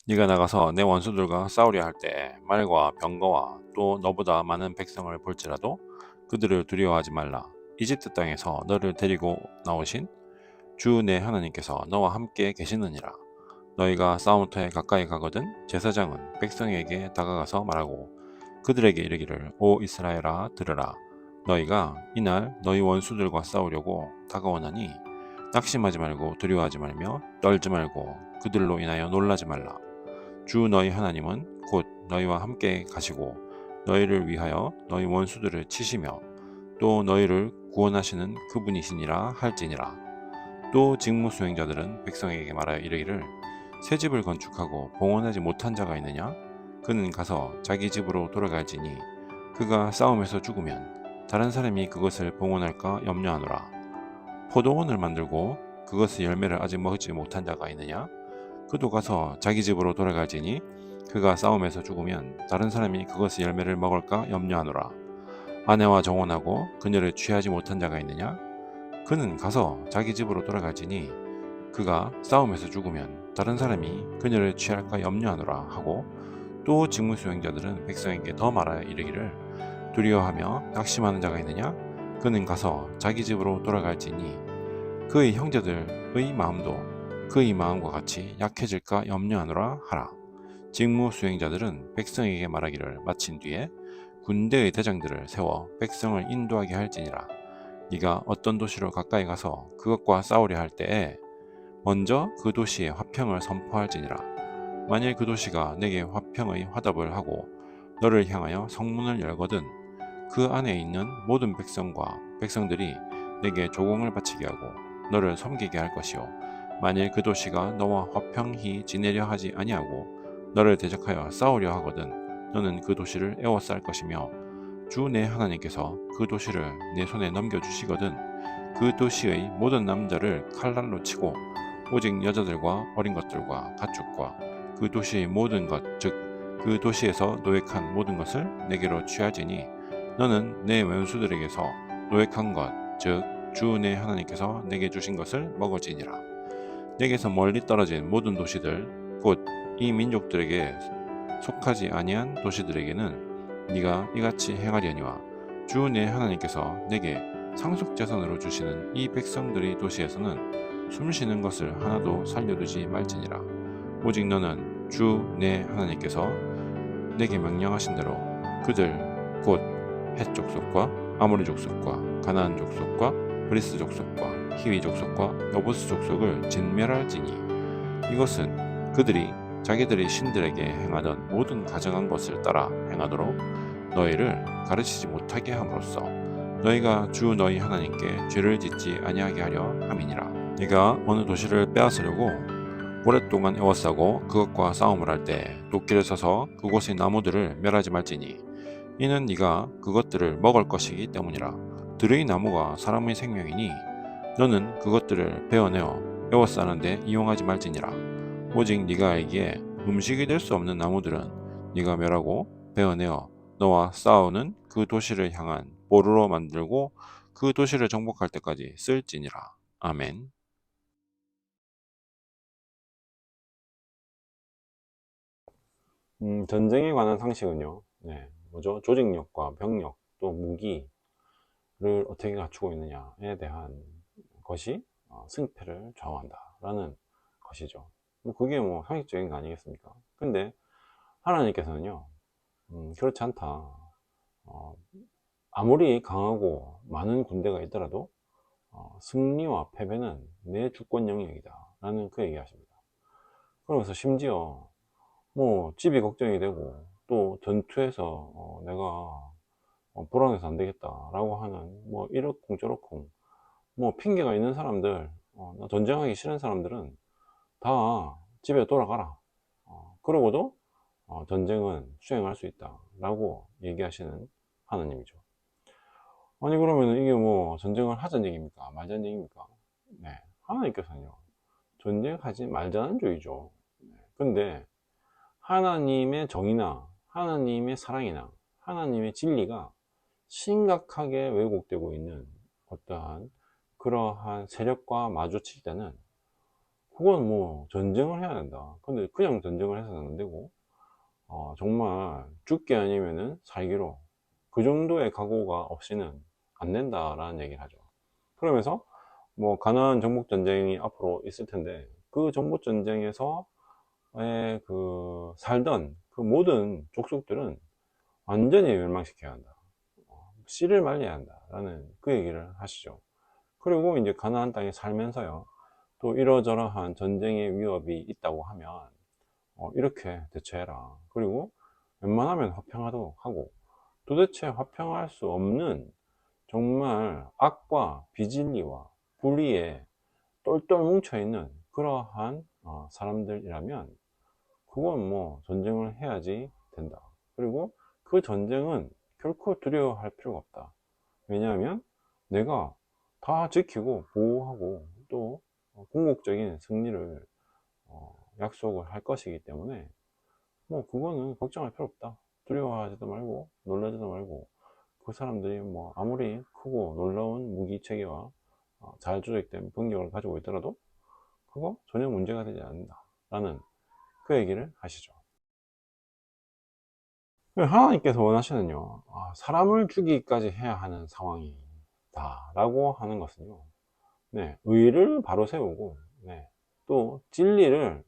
네가 나가서 내 원수들과 싸우려 할 때 말과 병거와 또 너보다 많은 백성을 볼지라도 그들을 두려워하지 말라. 이집트 땅에서 너를 데리고 나오신 주 내 하나님께서 너와 함께 계시느니라. 너희가 싸움터에 가까이 가거든 제사장은 백성에게 다가가서 말하고 그들에게 이르기를 오 이스라엘아 들으라. 너희가 이날 너희 원수들과 싸우려고 다가오나니 낙심하지 말고 두려워하지 말며 떨지 말고 그들로 인하여 놀라지 말라. 주 너희 하나님은 곧 너희와 함께 가시고 너희를 위하여 너희 원수들을 치시며 또 너희를 구원하시는 그분이시니라 할지니라. 또 직무 수행자들은 백성에게 말하여 이르기를 새 집을 건축하고 봉헌하지 못한 자가 있느냐? 그는 가서 자기 집으로 돌아갈지니 그가 싸움에서 죽으면 다른 사람이 그것을 봉헌할까 염려하노라. 포도원을 만들고 그것의 열매를 아직 먹지 못한 자가 있느냐? 그도 가서 자기 집으로 돌아갈지니 그가 싸움에서 죽으면 다른 사람이 그것의 열매를 먹을까 염려하노라. 아내와 정혼하고 그녀를 취하지 못한 자가 있느냐? 그는 가서 자기 집으로 돌아갈지니 그가 싸움에서 죽으면 다른 사람이 그녀를 취할까 염려하노라 하고 또 직무 수행자들은 백성에게 더 말하여 이르기를 두려워하며 낙심하는 자가 있느냐? 그는 가서 자기 집으로 돌아갈지니 그의 형제들의 마음도 그의 마음과 같이 약해질까 염려하노라 하라. 직무 수행자들은 백성에게 말하기를 마친 뒤에 군대의 대장들을 세워 백성을 인도하게 할지니라. 네가 어떤 도시로 가까이 가서 그것과 싸우려 할 때에 먼저 그 도시에 화평을 선포할지니라. 만일 그 도시가 내게 화평의 화답을 하고 너를 향하여 성문을 열거든 그 안에 있는 모든 백성들이 내게 조공을 바치게 하고 너를 섬기게 할 것이요 만일 그 도시가 너와 화평히 지내려 하지 아니하고 너를 대적하여 싸우려 하거든 너는 그 도시를 에워쌀 것이며 주 내 하나님께서 그 도시를 내 손에 넘겨주시거든 그 도시의 모든 남자를 칼날로 치고 오직 여자들과 어린 것들과 가축과 그 도시의 모든 것 즉 그 도시에서 노획한 모든 것을 내게로 취하지니 너는 내 원수들에게서 노획한 것 즉 주 내 하나님께서 내게 주신 것을 먹을지니라. 내게서 멀리 떨어진 모든 도시들 곧 이 민족들에게 속하지 아니한 도시들에게는 네가 이같이 행하려니와 주 내 하나님께서 내게 상속재산으로 주시는 이 백성들의 도시에서는 숨쉬는 것을 하나도 살려두지 말지니라. 오직 너는 주 내 하나님께서 내게 명령하신 대로 그들 곧 헷 족속과 아모리 족속과 가나안 족속과 브리스 족속과 히위 족속과 여부스 족속을 진멸할지니 이것은 그들이 자기들의 신들에게 행하던 모든 가증한 것을 따라 행하도록 너희를 가르치지 못하게 함으로써 너희가 주 너희 하나님께 죄를 짓지 아니하게 하려 함이니라. 네가 어느 도시를 빼앗으려고 오랫동안 애워싸고 그것과 싸움을 할 때 도끼를 써서 그곳의 나무들을 멸하지 말지니 이는 네가 그것들을 먹을 것이기 때문이라. 들의 나무가 사람의 생명이니 너는 그것들을 베어내어 애워싸는데 이용하지 말지니라. 오직 네가 알기에 음식이 될 수 없는 나무들은 네가 멸하고 베어내어 너와 싸우는 그 도시를 향한 보루로 만들고 그 도시를 정복할 때까지 쓸지니라. 아멘. 전쟁에 관한 상식은요. 네, 뭐죠? 조직력과 병력 또 무기를 어떻게 갖추고 있느냐에 대한 것이 승패를 좌우한다라는 것이죠. 뭐 그게 뭐 상식적인 거 아니겠습니까? 근데 하나님께서는요, 그렇지 않다. 어, 아무리 강하고 많은 군대가 있더라도 승리와 패배는 내 주권 영역이다. 라는 그 얘기하십니다. 그러면서 심지어 뭐 집이 걱정이 되고 또 전투에서 내가 불안해서 안 되겠다라고 하는 뭐 이러쿵 저러쿵 뭐 핑계가 있는 사람들 나 전쟁하기 싫은 사람들은 다 집에 돌아가라. 그러고도 전쟁은 수행할 수 있다 라고 얘기하시는 하나님이죠. 아니 그러면 이게 뭐 전쟁을 하자는 얘기입니까 말자는 얘기입니까? 네, 하나님께서는요 전쟁하지 말자는 주의죠. 근데 하나님의 정의나 하나님의 사랑이나 하나님의 진리가 심각하게 왜곡되고 있는 어떠한 그러한 세력과 마주칠 때는 그건 뭐 전쟁을 해야 된다. 근데 그냥 전쟁을 해서는 안 되고, 정말 죽기 아니면은 살기로 그 정도의 각오가 없이는 안 된다라는 얘기를 하죠. 그러면서 뭐 가나안 정복 전쟁이 앞으로 있을 텐데, 그 정복 전쟁에서 그 살던 그 모든 족속들은 완전히 멸망시켜야 한다. 씨를 말려야 한다라는 그 얘기를 하시죠. 그리고 이제 가나안 땅에 살면서요, 또 이러저러한 전쟁의 위협이 있다고 하면 이렇게 대처해라. 그리고 웬만하면 화평하도록 하고, 도대체 화평할 수 없는 정말 악과 비진리와 불의에 똘똘 뭉쳐있는 그러한 사람들이라면, 그건 뭐 전쟁을 해야지 된다. 그리고 그 전쟁은 결코 두려워할 필요가 없다. 왜냐하면 내가 다 지키고 보호하고 또 궁극적인 승리를 약속을 할 것이기 때문에, 뭐 그거는 걱정할 필요 없다. 두려워하지도 말고 놀라지도 말고, 그 사람들이 뭐 아무리 크고 놀라운 무기 체계와 잘 조직된 병력을 가지고 있더라도 그거 전혀 문제가 되지 않는다 라는 그 얘기를 하시죠. 하나님께서 원하시는요, 사람을 죽이기까지 해야 하는 상황이다 라고 하는 것은요, 네, 의를 바로 세우고, 네, 또 진리를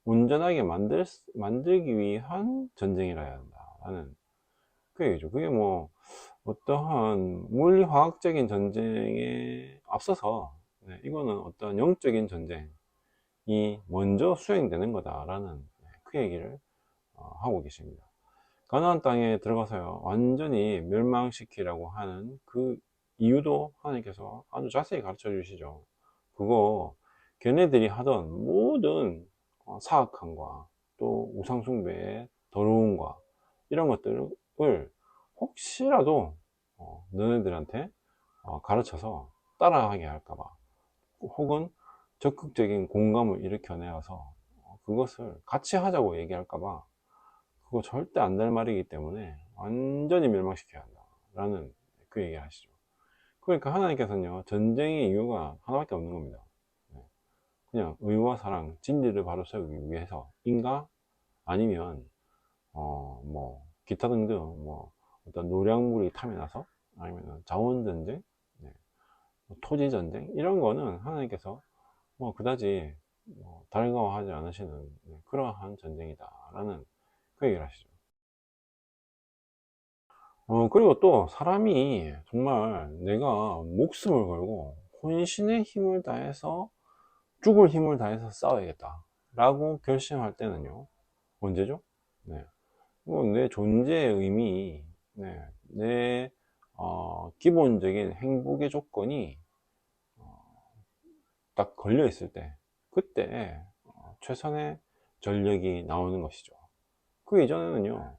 온전하게 만들기 위한 전쟁이라야 한다라는 그 얘기죠. 그게 뭐 어떠한 물리화학적인 전쟁에 앞서서, 네, 이거는 어떤 영적인 전쟁이 먼저 수행되는 거다라는, 네, 그 얘기를 하고 계십니다. 가나안 땅에 들어가서요, 완전히 멸망시키라고 하는 그 이유도 하나님께서 아주 자세히 가르쳐 주시죠. 그거 걔네들이 하던 모든 사악함과 또 우상숭배의 더러움과 이런 것들을 혹시라도 너네들한테 가르쳐서 따라하게 할까봐, 혹은 적극적인 공감을 일으켜내어서 그것을 같이 하자고 얘기할까봐, 그거 절대 안 될 말이기 때문에 완전히 멸망시켜야 한다 라는 그 얘기를 하시죠. 그러니까 하나님께서는요, 전쟁의 이유가 하나밖에 없는 겁니다. 네. 그냥 의와 사랑, 진리를 바로 세우기 위해서인가, 아니면 뭐 기타 등등 뭐 어떤 노량물이 탐이 나서, 아니면 자원 전쟁, 네, 뭐 토지 전쟁, 이런 거는 하나님께서 뭐 그다지 달가워하지 않으시는, 네, 그러한 전쟁이다라는 그 얘기를 하시죠. 그리고 또 사람이 정말 내가 목숨을 걸고 혼신의 힘을 다해서, 죽을 힘을 다해서 싸워야겠다 라고 결심할 때는요, 언제죠? 네. 이건 내 존재의 의미, 네, 내 기본적인 행복의 조건이 딱 걸려 있을 때, 그때 최선의 전력이 나오는 것이죠. 그 이전에는요,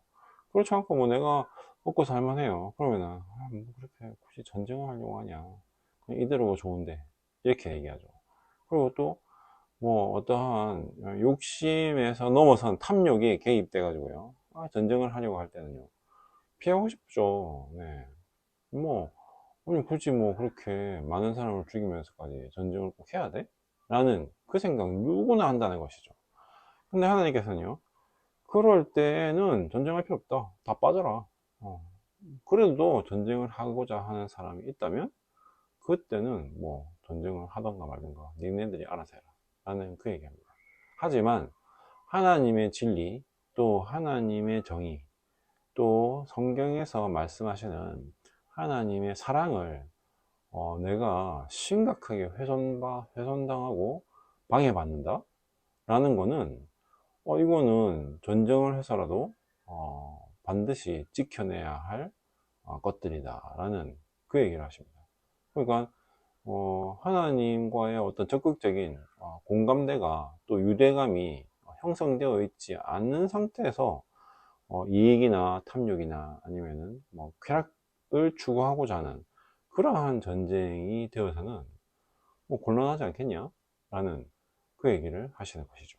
그렇지 않고 뭐 내가 먹고 살만해요. 그러면은 뭐 그렇게 굳이 전쟁을 하려고 하냐, 그냥 이대로가 좋은데, 이렇게 얘기하죠. 그리고 또 뭐 어떠한 욕심에서 넘어선 탐욕이 개입돼 가지고요, 전쟁을 하려고 할 때는요, 피하고 싶죠. 네. 뭐 아니 굳이 뭐 그렇게 많은 사람을 죽이면서까지 전쟁을 꼭 해야 돼? 라는 그 생각 누구나 한다는 것이죠. 근데 하나님께서는요, 그럴 때는 전쟁할 필요 없다. 다 빠져라. 그래도 전쟁을 하고자 하는 사람이 있다면 그때는 뭐 전쟁을 하던가 말던가 니네들이 알아서 해라 라는 그 얘기합니다. 하지만 하나님의 진리, 또 하나님의 정의, 또 성경에서 말씀하시는 하나님의 사랑을 내가 심각하게 훼손당하고 방해받는다 라는 거는, 이거는 전쟁을 해서라도 반드시 지켜내야 할 것들이다 라는 그 얘기를 하십니다. 그러니까 하나님과의 어떤 적극적인 공감대가, 또 유대감이 형성되어 있지 않는 상태에서 이익이나 탐욕이나 아니면은 뭐 쾌락을 추구하고자 하는 그러한 전쟁이 되어서는 뭐 곤란하지 않겠냐 라는 그 얘기를 하시는 것이죠.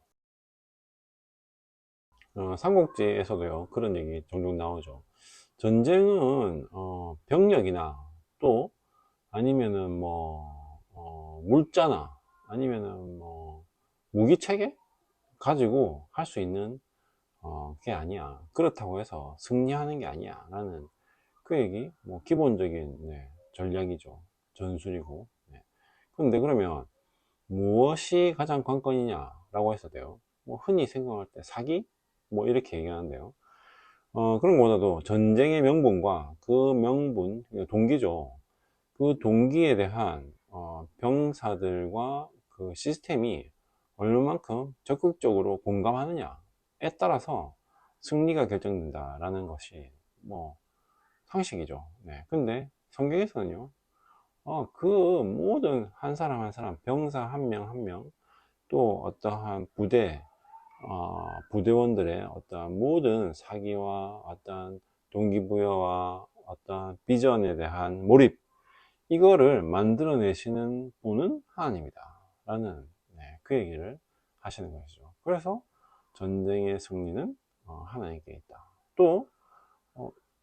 삼국지에서도요, 그런 얘기 종종 나오죠. 전쟁은 병력이나 또 아니면은 뭐 물자나 아니면은 뭐 무기 체계 가지고 할 수 있는 그게 아니야. 그렇다고 해서 승리하는 게 아니야 라는 그 얘기, 뭐 기본적인 전략이죠. 전술이고. 그런데 그러면 무엇이 가장 관건이냐 라고 했을 때요, 뭐 흔히 생각할 때 사기 뭐 이렇게 얘기하는데요, 그런 것보다도 전쟁의 명분과 그 명분, 동기죠. 그 동기에 대한 병사들과 그 시스템이 얼마만큼 적극적으로 공감하느냐에 따라서 승리가 결정된다라는 것이 뭐 상식이죠. 근데 성경에서는요, 그 모든 한 사람 한 사람, 병사 한 명 한 명, 또 어떠한 부대원들의 어떠한 모든 사기와 어떠한 동기부여와 어떠한 비전에 대한 몰입, 이거를 만들어내시는 분은 하나님이다 라는 그 얘기를 하시는 것이죠. 그래서 전쟁의 승리는 하나님께 있다. 또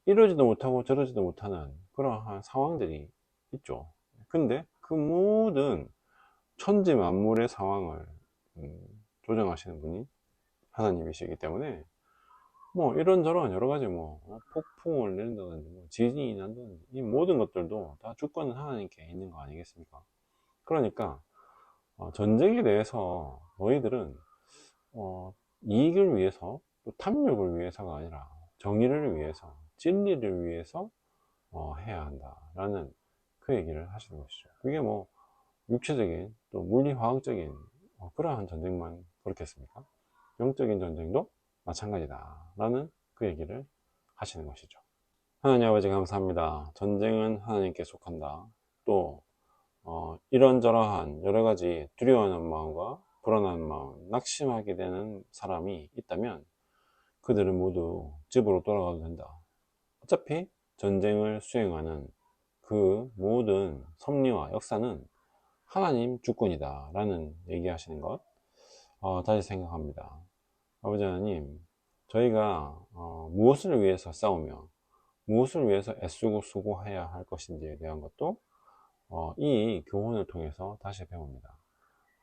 이러지도 못하고 저러지도 못하는 그러한 상황들이 있죠. 근데 그 모든 천지 만물의 상황을 조정하시는 분이 하나님이시기 때문에 뭐 이런저런 여러 가지 뭐 폭풍을 내린다든지 뭐 지진이 난다든지 이 모든 것들도 다 주권은 하나님께 있는 거 아니겠습니까? 그러니까 전쟁에 대해서 너희들은 이익을 위해서, 또 탐욕을 위해서가 아니라 정의를 위해서, 진리를 위해서 해야 한다라는 그 얘기를 하시는 것이죠. 그게 뭐 육체적인 또 물리화학적인 그러한 전쟁만 그렇겠습니까? 영적인 전쟁도 마찬가지다 라는 그 얘기를 하시는 것이죠. 하나님 아버지 감사합니다. 전쟁은 하나님께 속한다. 또 이런저러한 여러 가지 두려워하는 마음과 불안한 마음, 낙심하게 되는 사람이 있다면 그들은 모두 집으로 돌아가도 된다. 어차피 전쟁을 수행하는 그 모든 섭리와 역사는 하나님 주권이다 라는 얘기하시는 것, 다시 생각합니다. 아버지 하나님, 저희가 무엇을 위해서 싸우며 무엇을 위해서 애쓰고 수고해야 할 것인지에 대한 것도 이 교훈을 통해서 다시 배웁니다.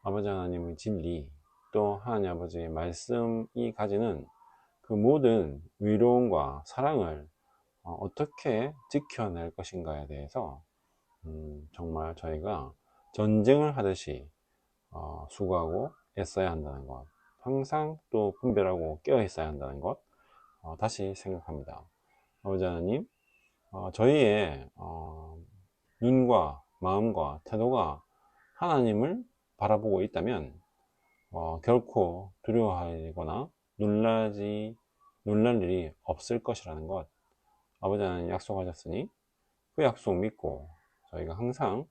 아버지 하나님의 진리, 또 하나님 아버지의 말씀이 가지는 그 모든 위로움과 사랑을 어떻게 지켜낼 것인가에 대해서 정말 저희가 전쟁을 하듯이 수고하고 애써야 한다는 것, 항상 또 분별하고 깨어 있어야 한다는 것, 다시 생각합니다. 아버지 하나님, 저희의 눈과 마음과 태도가 하나님을 바라보고 있다면 결코 두려워하거나 놀랄 일이 없을 것이라는 것, 아버지 하나님 약속하셨으니 그 약속 믿고 저희가 항상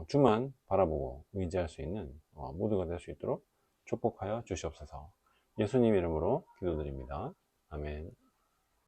주만 바라보고 의지할 수 있는 모두가 될 수 있도록 축복하여 주시옵소서. 예수님 이름으로 기도드립니다. 아멘.